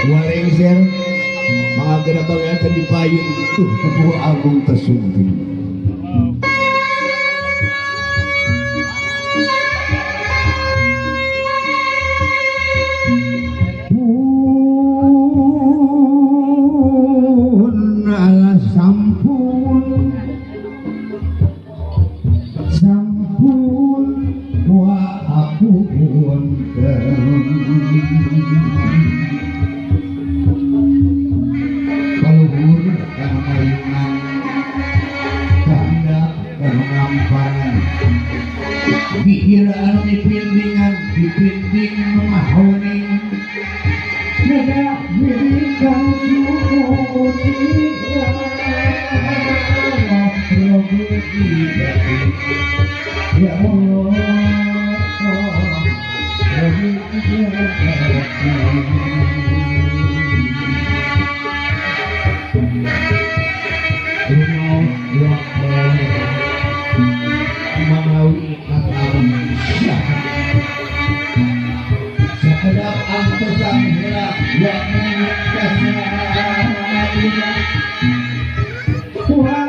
Walengser mga garabang akan dipayun tuh kubu agung tersumpi. Pun ala sampun sampun wa apun dikiraan dipinding memahoni nedak berikan suci ya Allah Manawi alam sekedap angkesang hera yang menyekasnya Tuhan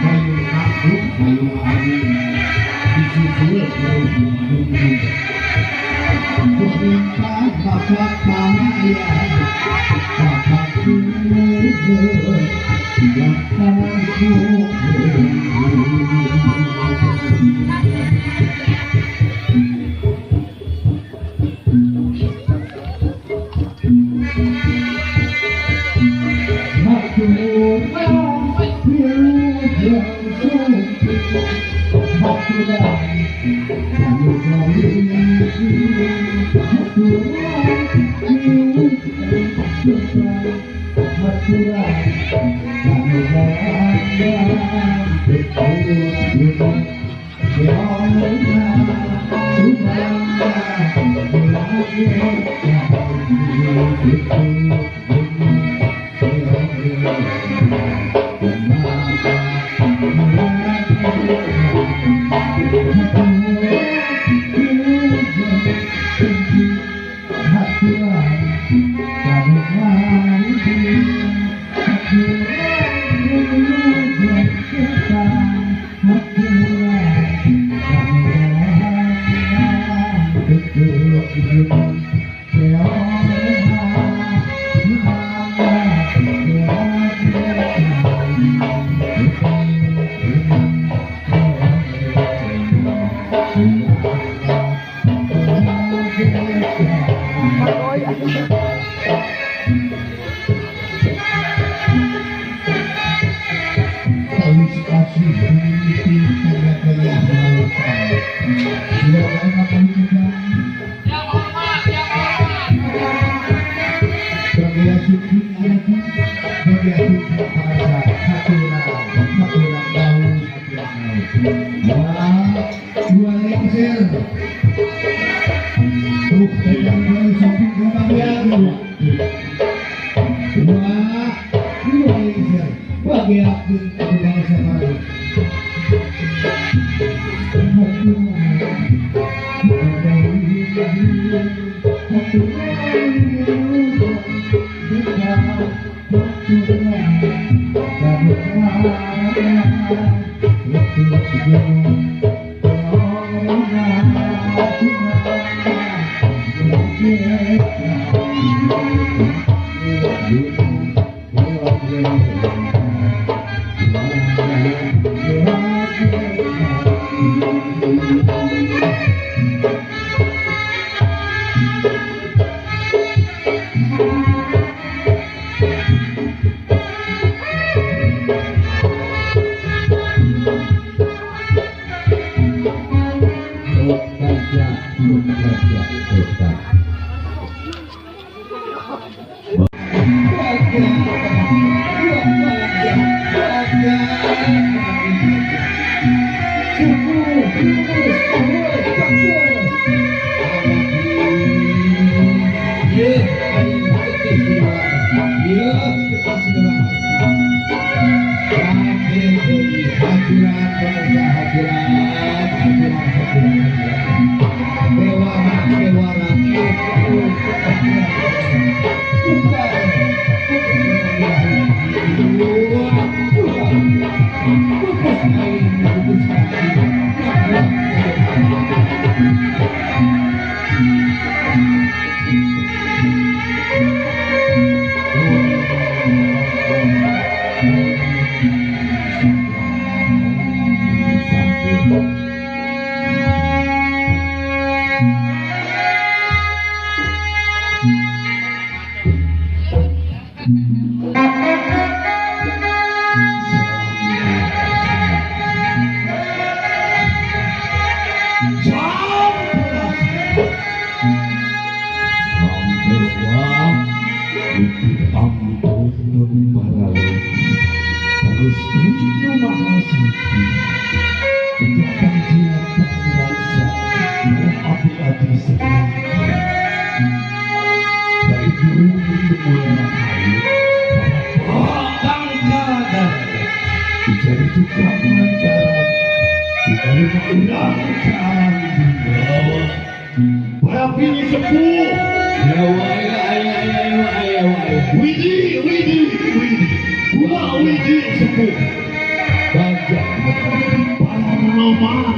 kayu aku kayu angin disusul perintah bapak pamaya bapak kubur yang kabur Jadi juga mandaran dari ulang para pilih sepuh ya waya Widi sepuh banyak para menomah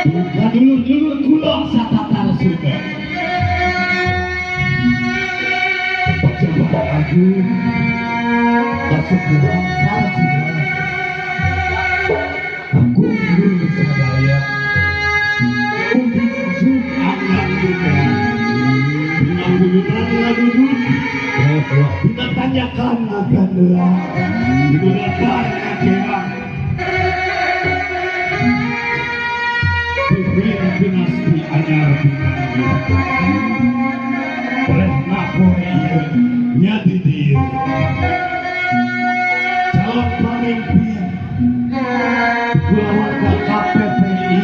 bukan dulur kula satatar surga pejabat agung kesepuhan para surga aku dulu sadaya untuk ujung anak kita dengan bujukan lagu kita tanyakan akan doa digunakan akhirat pimpin dinasti anyar oleh Napoleon Nyadidir calon pemimpin keluarga KPPI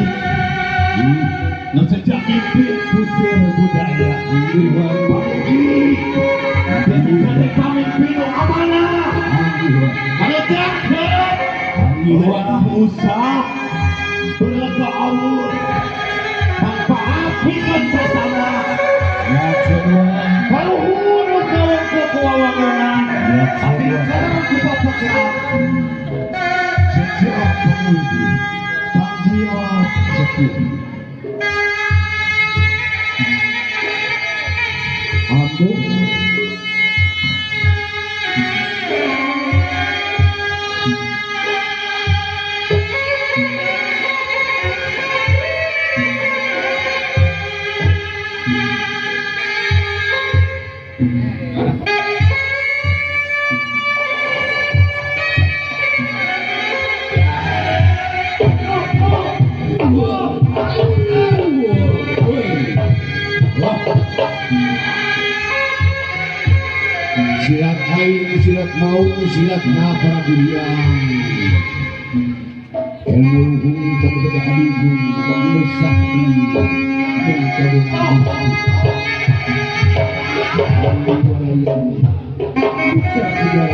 no sejak pimpin pusir budaya jadi pemimpin amanah ada jaket buat usah berlaku Allah tanpa api kan sesama kalau huru kawan kekuawangan tapi sekarang kita pakai sejarah pemudi tanjiah sepuh aku silat air, silat mau, silat na para bilyang ilmu luhung kepada haligung kepada sakti dan kepada musuh walayan kita tidak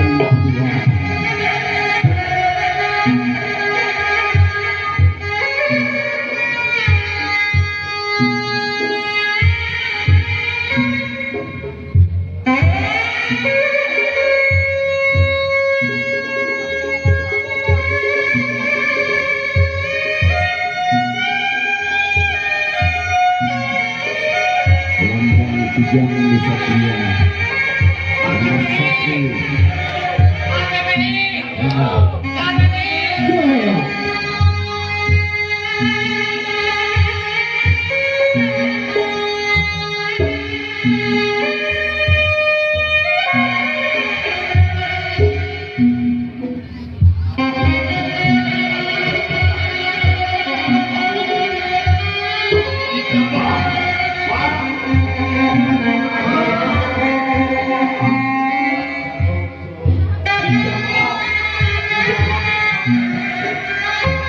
Tuhan jangan disatunya dengan satu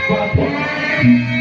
Bapak